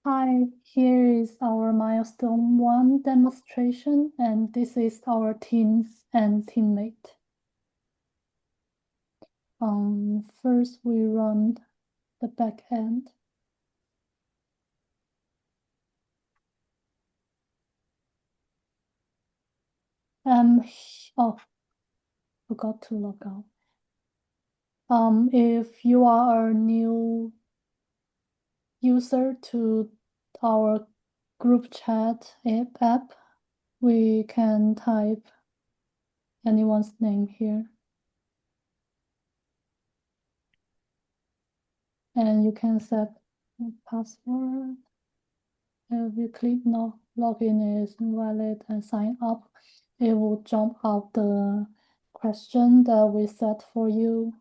Hi, here is our Milestone 1 demonstration, and this is our team and teammate. First we run the back end. Oh, forgot to log out. If you are a new user to our group chat app, we can type anyone's name here. And you can set a password. If you click no, login is invalid and sign up, it will jump out the question that we set for you.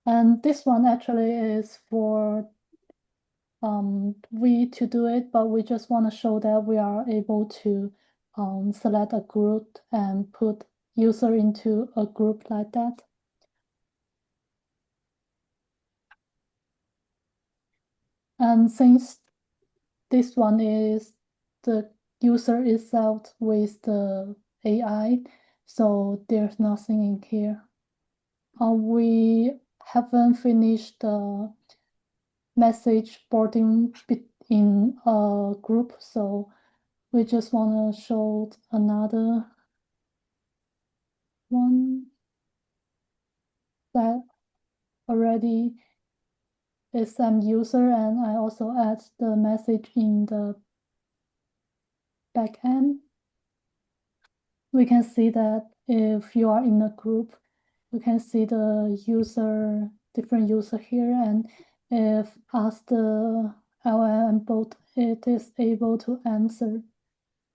And this one actually is for we to do it, but we just want to show that we are able to select a group and put user into a group like that. And since this one is the user itself with the AI, so there's nothing in here. We haven't finished the message boarding in a group, so we just want to show another one that already is some user, and I also add the message in the back end. We can see that if you are in a group, you can see the user, different user here, and if asked the LLM bot, it is able to answer.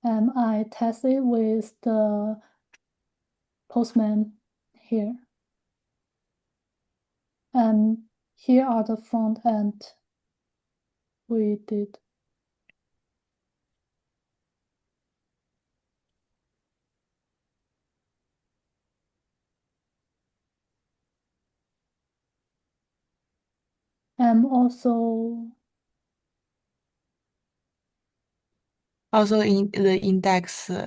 And I test it with the postman here. And here are the front end we did. And also in the index.html.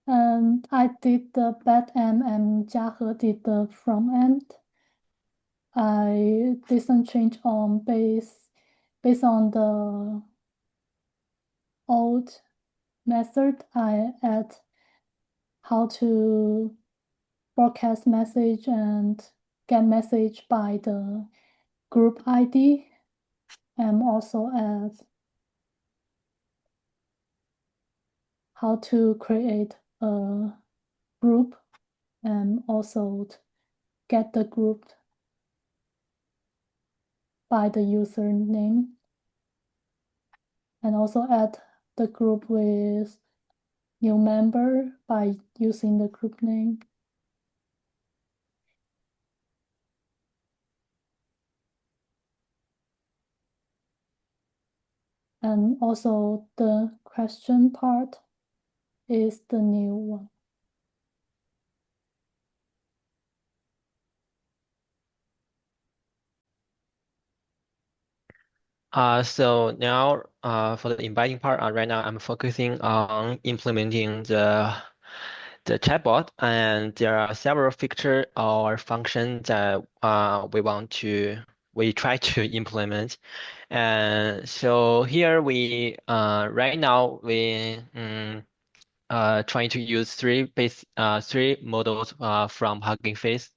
and I did the back end and Jiahe did the front end. I didn't change on based on the old method. I add how to broadcast message and get message by the group ID, and also add how to create a group and also get the group by the username, and also add the group with new member by using the group name. And also the question part is the new one. So now for the inviting part, right now I'm focusing on implementing the chatbot, and there are several feature or functions that we try to implement. And so here we right now we trying to use three models from Hugging Face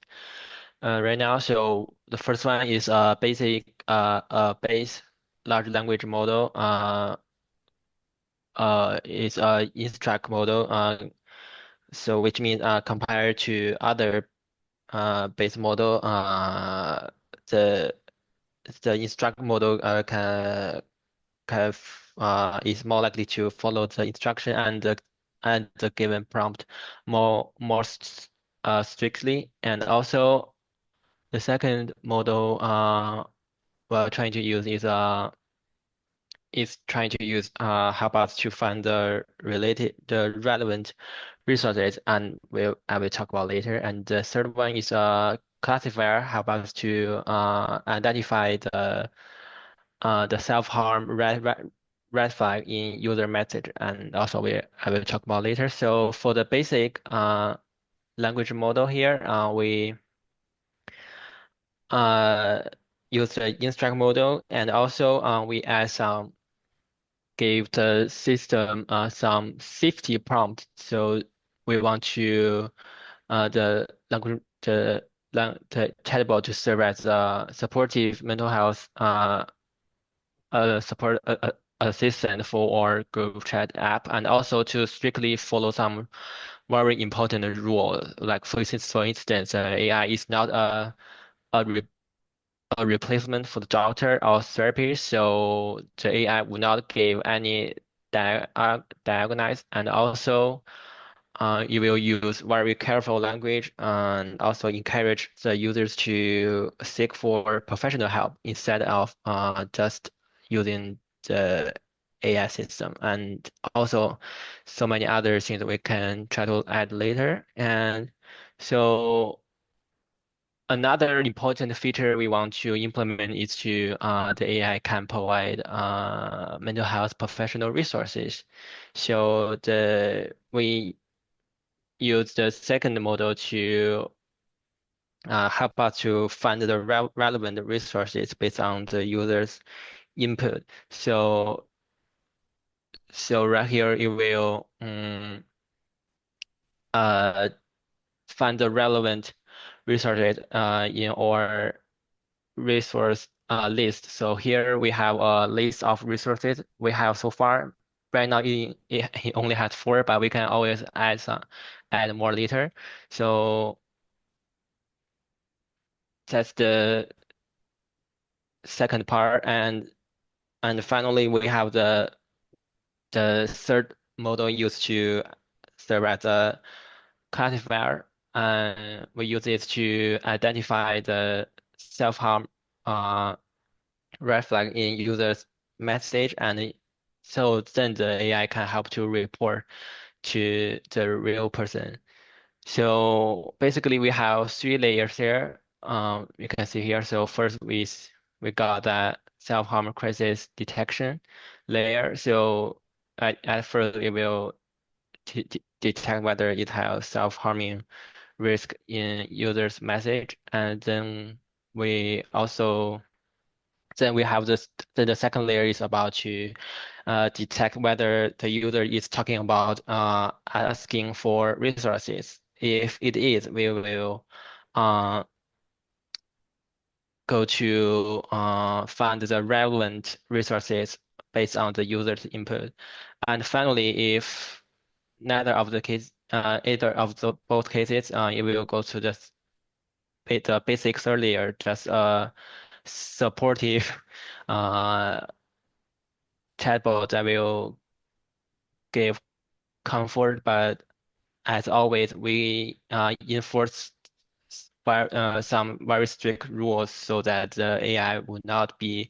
right now. So the first one is a basic base large language model. Is a instruct model. So which means compared to other base model, the the instruct model is more likely to follow the instruction and the given prompt more strictly. And also the second model we're trying to use is is trying to use help us to find the relevant resources, and I will talk about later. And the third one is a classifier help us to identify the self-harm red flag in user message, and also I will talk about later. So for the basic language model here, we uh, use the instruct model, and also we add some give the system some safety prompt. So we want to the language the chatbot to serve as a supportive mental health support assistant for our group chat app, and also to strictly follow some very important rule. Like for instance, AI is not a, re a replacement for the doctor or therapist, so the AI will not give any diagnosis, and also you will use very careful language and also encourage the users to seek for professional help instead of just using the AI system. And also so many other things we can try to add later. And so another important feature we want to implement is to the AI can provide mental health professional resources. So the we use the second model to help us to find the relevant resources based on the user's input. So right here it will uh, find the relevant resources in our resource list. So here we have a list of resources we have so far. Right now it only has four, but we can always add more later. So that's the second part, and finally we have the third model used to serve as a classifier, and we use it to identify the self-harm uh, red flag in user's message, and so then the AI can help to report to the real person. So basically, we have three layers here. You can see here. So first, we got that self-harm crisis detection layer. So at first, it will detect whether it has self-harming risk in user's message, and we also then we have this. Then the second layer is about to detect whether the user is talking about asking for resources. If it is, we will uh, go to find the relevant resources based on the user's input. And finally, if either of the both cases, it will go to the basic third layer, just supportive uh, chatbot that will give comfort, but as always, we enforce some very strict rules so that the AI would not be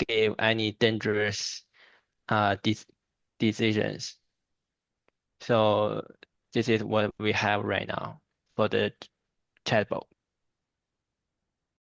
give any dangerous de decisions. So this is what we have right now for the chatbot.